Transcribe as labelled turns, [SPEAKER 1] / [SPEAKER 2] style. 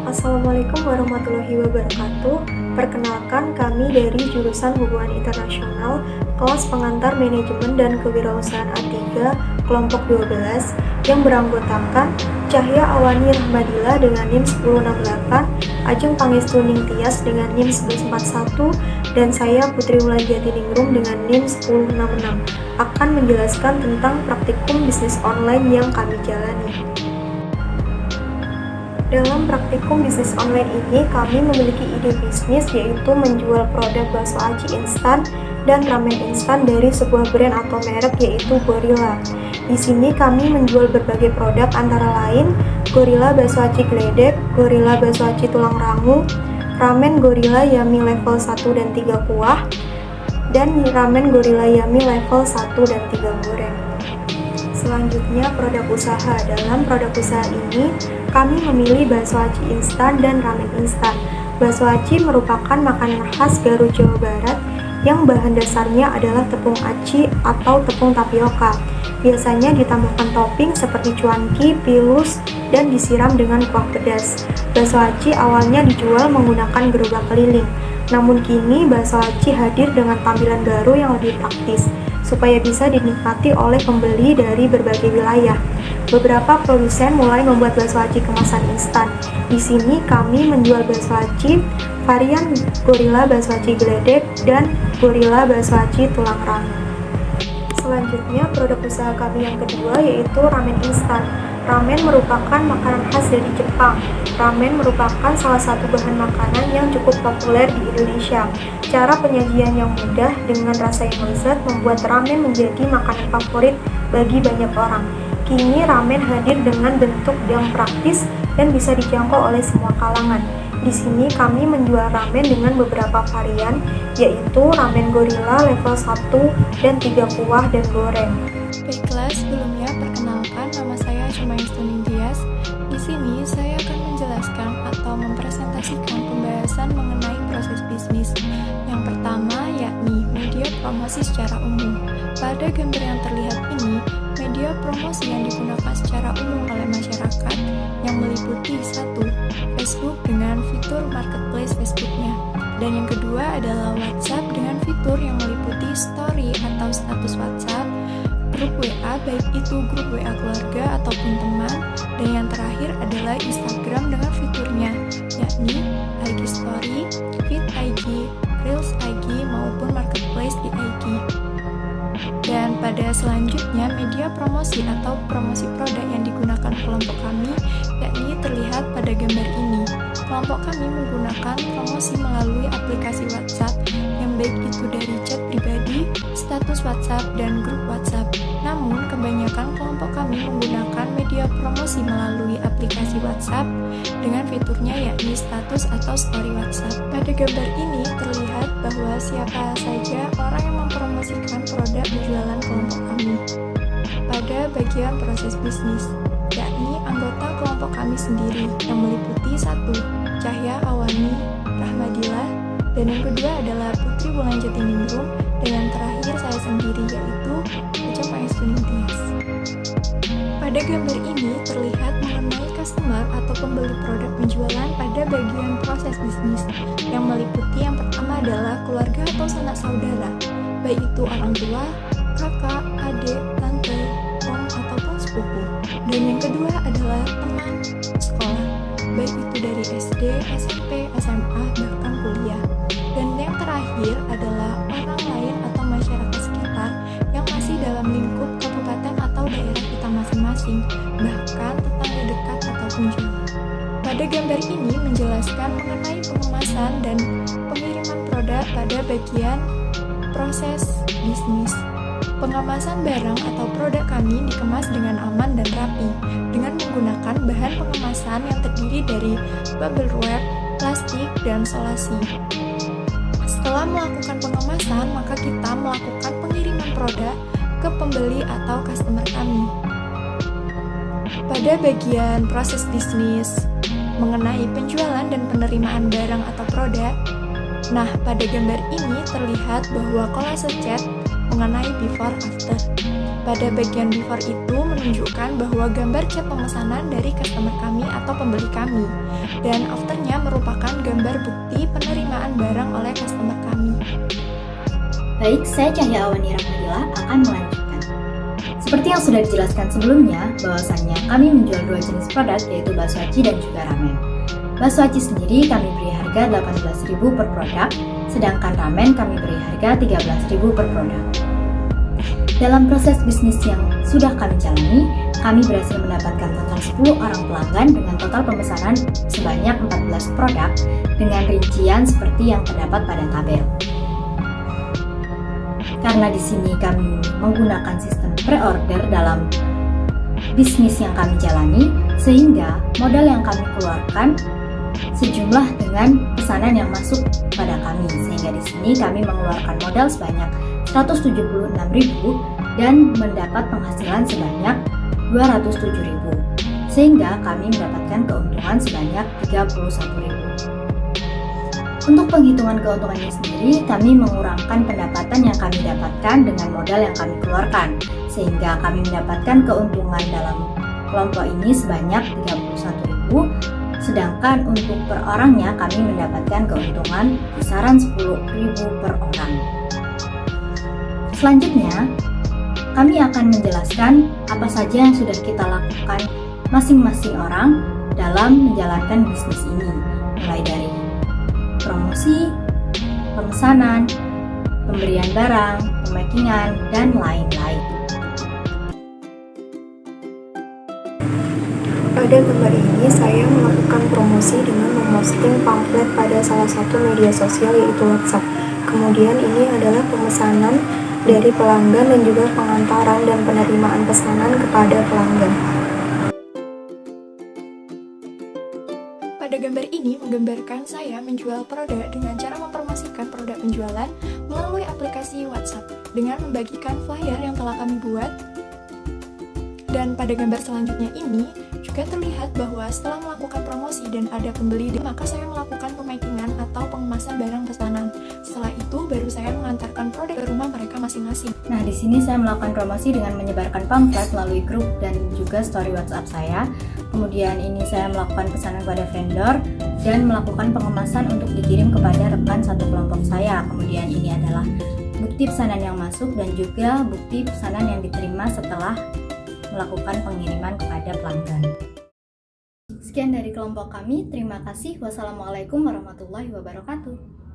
[SPEAKER 1] Assalamualaikum warahmatullahi wabarakatuh. Perkenalkan, kami dari jurusan Hubungan Internasional, kelas pengantar Manajemen dan Kewirausahaan A3, kelompok 12, yang beranggotakan Cahya Awani Rahmadila dengan NIM 1068, Ajeng Pangestu Ningtyas dengan NIM 1141, dan saya Putri Wulanjati Ningrum dengan NIM 1066 akan menjelaskan tentang praktikum bisnis online yang kami jalani. Dalam praktikum bisnis online ini, kami memiliki ide bisnis yaitu menjual produk bakso aci instan dan ramen instan dari sebuah brand atau merek yaitu Gorilla. Di sini kami menjual berbagai produk antara lain Gorilla bakso aci geledek, Gorilla bakso aci tulang rangu, ramen Gorilla Yummy level 1 dan 3 kuah, dan ramen Gorilla Yummy level 1 dan 3 goreng. Selanjutnya, produk usaha. Dalam produk usaha ini, kami memilih bakso aci instan dan ramen instan. Bakso aci merupakan makanan khas Garut, Jawa Barat yang bahan dasarnya adalah tepung aci atau tepung tapioka. Biasanya ditambahkan topping seperti cuanki, pilus, dan disiram dengan kuah pedas. Bakso aci awalnya dijual menggunakan gerobak keliling. Namun kini bakso aci hadir dengan tampilan baru yang lebih praktis, supaya bisa dinikmati oleh pembeli dari berbagai wilayah. Beberapa produsen mulai membuat bakso aci kemasan instan. Di sini kami menjual bakso aci varian Gorilla bakso aci geledek dan Gorilla bakso aci tulang rangu. Selanjutnya, produk usaha kami yang kedua yaitu ramen instan. Ramen merupakan makanan khas dari Jepang. Ramen merupakan salah satu bahan makanan yang cukup populer di Indonesia. Cara penyajian yang mudah dengan rasa yang lezat membuat ramen menjadi makanan favorit bagi banyak orang. Kini ramen hadir dengan bentuk yang praktis dan bisa dijangkau oleh semua kalangan. Di sini kami menjual ramen dengan beberapa varian, yaitu ramen Gorilla level 1 dan 3 kuah dan goreng.
[SPEAKER 2] Baiklah, sebelumnya perkenalkan, nama saya Pangestu Ningtyas. Di sini saya akan menjelaskan atau mempresentasikan pembahasan mengenai proses bisnis. Yang pertama yakni media promosi secara umum. Pada gambar yang terlihat ini, media promosi yang digunakan secara umum oleh masyarakat yang meliputi 1. Facebook dengan fitur marketplace Facebooknya, dan yang kedua adalah WhatsApp dengan fitur yang meliputi story atau status WhatsApp, grup WA baik itu grup WA keluarga ataupun teman, dan yang terakhir adalah Instagram dengan fiturnya yakni IG Story, Feed IG, Reels IG maupun Marketplace di IG. Dan pada selanjutnya media promosi atau promosi produk yang digunakan kelompok kami yakni terlihat pada gambar ini. Kelompok kami menggunakan promosi melalui aplikasi WhatsApp yang baik itu dari chat pribadi, status WhatsApp, dan grup WhatsApp. Namun, kebanyakan kelompok kami menggunakan media promosi melalui aplikasi WhatsApp dengan fiturnya yakni status atau story WhatsApp. Pada gambar ini terlihat bahwa siapa saja orang yang mempromosikan produk penjualan kelompok kami. Pada bagian proses bisnis, yakni anggota kelompok kami sendiri yang meliputi 1. Cahya Awani Rahmadila, dan yang kedua adalah Putri Wulanjati Ningrum, dan yang terakhir saya sendiri yaitu Ajeng Pangestu Ningtyas. Pada gambar ini terlihat mengenai customer atau pembeli produk penjualan pada bagian proses bisnis yang meliputi yang pertama adalah keluarga atau sanak saudara, baik itu orang tua, kakak, adik, tante, om ataupun sepupu. Dan yang kedua adalah teman sekolah, baik itu dari SD, SMP, SMA, bahkan kuliah. Dan yang terakhir adalah orang lain atau masyarakat sekitar yang masih dalam lingkup kabupaten atau daerah kita masing-masing, bahkan tetangga dekat ataupun jauh. Pada gambar ini menjelaskan mengenai pengemasan dan pengiriman produk pada bagian proses bisnis. Pengemasan barang atau produk kami dikemas dengan aman dan rapi dengan menggunakan bahan pengemasan yang terdiri dari bubble wrap, plastik, dan solasi. Setelah melakukan pengemasan, maka kita melakukan pengiriman produk ke pembeli atau customer kami. Pada bagian proses bisnis mengenai penjualan dan penerimaan barang atau produk, nah pada gambar ini terlihat bahwa kolase chat mengenai before after. Pada bagian before itu menunjukkan bahwa gambar chat pemesanan dari customer kami atau pembeli kami, dan afternya merupakan gambar bukti penerimaan barang oleh customer kami.
[SPEAKER 3] Baik, saya Cahya Awani Rahmadillah akan melanjutkan. Seperti yang sudah dijelaskan sebelumnya, bahwasannya kami menjual dua jenis produk, yaitu bakso aci dan juga ramen. Bakso aci sendiri kami beri harga 18.000 per produk, sedangkan ramen kami beri harga 13.000 per produk. Dalam proses bisnis yang sudah kami jalani, kami berhasil mendapatkan total 10 orang pelanggan dengan total pemesanan sebanyak 14 produk dengan rincian seperti yang terdapat pada tabel. Karena di sini kami menggunakan sistem pre-order dalam bisnis yang kami jalani, sehingga modal yang kami keluarkan sejumlah dengan pesanan yang masuk pada kami, sehingga di sini kami mengeluarkan modal sebanyak 176.000 dan mendapat penghasilan sebanyak 207.000, sehingga kami mendapatkan keuntungan sebanyak 31.000. Untuk penghitungan keuntungannya sendiri, kami mengurangkan pendapatan yang kami dapatkan dengan modal yang kami keluarkan, sehingga kami mendapatkan keuntungan dalam kelompok ini sebanyak 31.000, sedangkan untuk per orangnya kami mendapatkan keuntungan kisaran 10.000 per orang. Selanjutnya, kami akan menjelaskan apa saja yang sudah kita lakukan masing-masing orang dalam menjalankan bisnis ini, mulai dari promosi, pemesanan, pemberian barang, pemakingan, dan lain-lain.
[SPEAKER 1] Pada gambar ini saya melakukan promosi dengan memposting pamflet pada salah satu media sosial yaitu WhatsApp. Kemudian ini adalah pemesanan dari pelanggan dan juga pengantaran dan penerimaan pesanan kepada pelanggan.
[SPEAKER 2] Pada gambar ini menggambarkan saya menjual produk dengan cara mempromosikan produk penjualan melalui aplikasi WhatsApp dengan membagikan flyer yang telah kami buat. Dan pada gambar selanjutnya ini juga terlihat bahwa setelah melakukan promosi dan ada pembeli, maka saya melakukan pemakingan atau pengemasan barang pesanan. Setelah itu baru saya mengantarkan produk ke rumah mereka masing-masing.
[SPEAKER 3] Nah, di sini saya melakukan promosi dengan menyebarkan pamflet melalui grup dan juga story WhatsApp saya. Kemudian ini saya melakukan pesanan pada vendor dan melakukan pengemasan untuk dikirim kepada rekan satu kelompok saya. Kemudian ini adalah bukti pesanan yang masuk dan juga bukti pesanan yang diterima setelah melakukan pengiriman kepada pelanggan. Sekian dari kelompok kami, terima kasih. Wassalamualaikum warahmatullahi wabarakatuh.